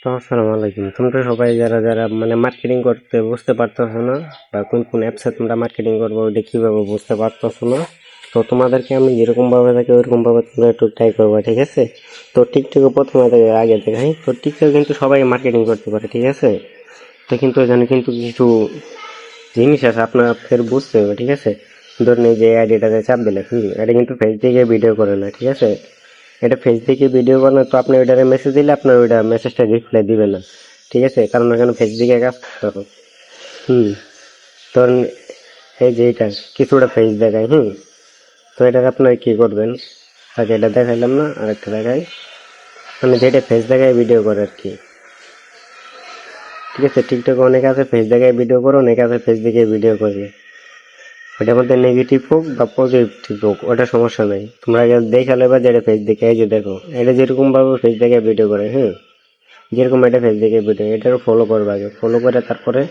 তো আসসালামু আলাইকুম। তোমরা সবাই যারা যারা মানে মার্কেটিং করতে বুঝতে পারতেছো না, বা কোন কোন অ্যাপসে তোমরা মার্কেটিং করবো ওইটা কিভাবে বুঝতে পারতেছো না, তো তোমাদেরকে আমি যেরকম ভাবে থাকি ওইরকম ভাবে তোমরা একটু ট্রাই করবা, ঠিক আছে? তো টিকটকে প্রথমে থেকে আগে দেখাই, তো টিকটকে কিন্তু সবাই মার্কেটিং করতে পারে, ঠিক আছে? তো কিন্তু এখানে কিন্তু কিছু জিনিস আছে আপনার বুঝতে হবে, ঠিক আছে? ধরুন এই যে আইডিটাতে চাপ দিলে এটা কিন্তু ফেস থেকে ভিডিও করে না, ঠিক আছে? এটা ফেস থেকে ভিডিও বানানো, তো আপনি ওইটারে মেসেজ দিলে আপনার ওইটা মেসেজটা রিপ্লাই দিবে না, ঠিক আছে? কারণ এখানে ফেস দিকে কাজ করো। ধরুন এই যে এটা কিছুটা ফেস দেখায়, তো এটাকে আপনার কি করবেন, আগে এটা দেখাইলাম না, আরেকটা দেখাই। মানে যেটা ফেস দেখায় ভিডিও করে আর কি, ঠিক আছে? টিকটকে অনেক আছে ফেস দেখায় ভিডিও করো, অনেক আছে ফেস দেখে ভিডিও করে। ওটার মধ্যে নেগেটিভ হোক বা পজিটিভ হোক ওটা সমস্যা নাই, তোমরা আগে দেখালে বা যেটা ফেস দেখে, এই যে দেখো এটা যেরকম ভাবে ফেস দেখে ভিডিও করে, যেরকম এটা ফেস দেখে ভিডিও, এটারও ফলো করবে, আগে ফলো করে তারপরে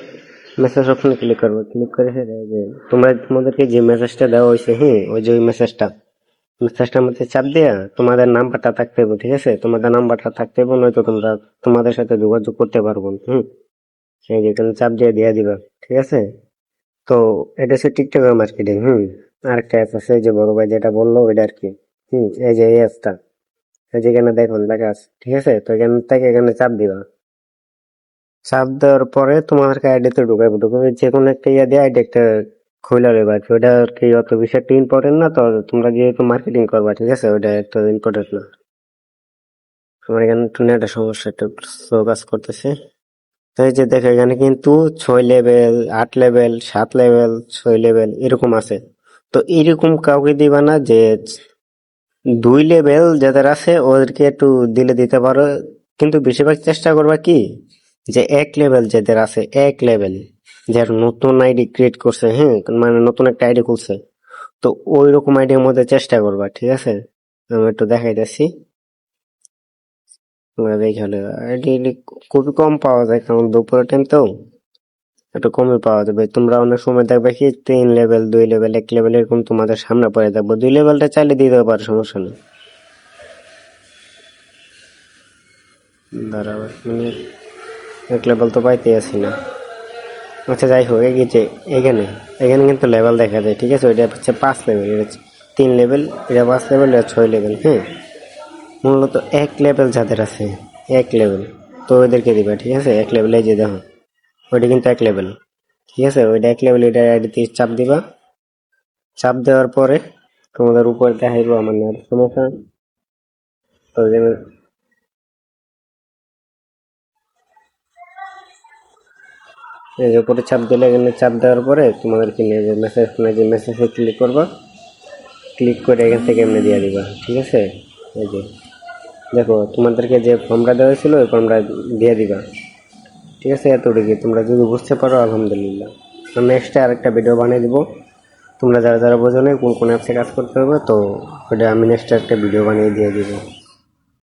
মেসেজ অপশনে ক্লিক করবে। ক্লিক করে যে তোমাদেরকে যে মেসেজটা দেওয়া হয়েছে, ওই যে ওই মেসেজটার মধ্যে চাপ দেয়া তোমাদের নাম্বারটা থাকতে হবে, ঠিক আছে? তোমাদের নাম্বারটা থাকতে হবে, নয়তো তোমরা তোমাদের সাথে যোগাযোগ করতে পারবো। এই যে এখানে চাপ দিয়ে দিয়ে দিবা, ঠিক আছে? তো এটা হচ্ছে টিকটকের মার্কেটিং। আরেকটা অ্যাপ আছে, এই যে বড় ভাই যেটা বললো ওইটা আর কি। এই যে এই অ্যাপটা, এই যে এখানে দেখুন লেখা আছে, ঠিক আছে? তো এখান থেকে এখানে চাপ দিবা। চাপ দেওয়ার পরে তোমাদেরকে আইডিতে ঢুকাবো, যে কোনো একটা ইয়ে দিয়ে আইডি একটা খুলে নেবে আর কি। ওইটা আর কি অত বেশি একটা ইম্পর্টেন্ট না, তো তোমরা যেহেতু মার্কেটিং করবা, ঠিক আছে? ওইটা এত ইম্পর্টেন্ট না। তোমার এখানে একটু নেটের সমস্যা, একটু স্লো কাজ করতেছে। তো এই যে দেখো এখানে কিন্তু 6 লেভেল, 8 লেভেল, 7 লেভেল, 6 লেভেল এরকম আছে। তো এরকম কাউকে দিবা না যে 2 লেভেল যাদের আছে ওদেরকে একটু দিলে দিতে পারো, কিন্তু বেশিরভাগ চেষ্টা করবা কি যে 1 লেভেল যাদের আছে, 1 লেভেল যার নতুন আইডি ক্রিয়েট করছে, মানে নতুন একটা আইডি খুলছে, তো ওই রকম আইডির মধ্যে চেষ্টা করবা, ঠিক আছে? আমি একটু দেখাইতেছি, তোমরা দেখে হলে আইডি খুবই কম পাওয়া যায়, কারণ দুপুরের টাইম তো একটু কমই পাওয়া যাবে। তোমরা অনেক সময় দেখবে কি 3 লেভেল, 2 লেভেল, 1 লেভেল এরকম তোমাদের সামনে পড়ে থাকবো। 2 লেভেলটা চাইলে দিতে পারো, সমস্যা নেই। দাঁড়াও 1 মিনিট, 1 লেভেল তো পাইতে আসি না। আচ্ছা যাই হোক, এগিয়েছে। এখানে এখানে কিন্তু লেভেল দেখা যায়, ঠিক আছে? ওইটা হচ্ছে 5 লেভেল, এটা হচ্ছে 3 লেভেল, এটা 5 লেভেল, এটা 6 লেভেল। মূলত 1 লেভেল যাদের আছে, 1 লেভেল, তো ওদেরকে দিবা, ঠিক আছে? 1 লেভেলে যে দেখো ওইটা কিন্তু 1 লেভেল, ঠিক আছে? ওইটা 1 লেভেল, এটা আইডিতে চাপ দিবা। চাপ দেওয়ার পরে তোমাদের উপরে দেখাইবো আমার নেট সমস্যা, তো এই যে উপরে চাপ দিলে, এখানে চাপ দেওয়ার পরে তোমাদেরকে নিয়ে যে মেসেজ, যে মেসেজে ক্লিক করবা, ক্লিক করে এখান থেকে এমনি দিয়ে দিবা, ঠিক আছে? এই যে দেখো তোমাদেরকে যে ফর্মটা দেওয়া হয়েছিল ওই ফর্মটা দিয়ে দিবা, ঠিক আছে? এতটুকু তোমরা যদি বুঝতে পারো আলহামদুলিল্লাহ। নেক্সটে আরেকটা ভিডিও বানিয়ে দিব, তোমরা যারা যারা বোঝো না কোন কোন অ্যাপসে কাজ করতে হবে, তো ওটা আমি নেক্সট একটা ভিডিও বানিয়ে দিয়ে দিব।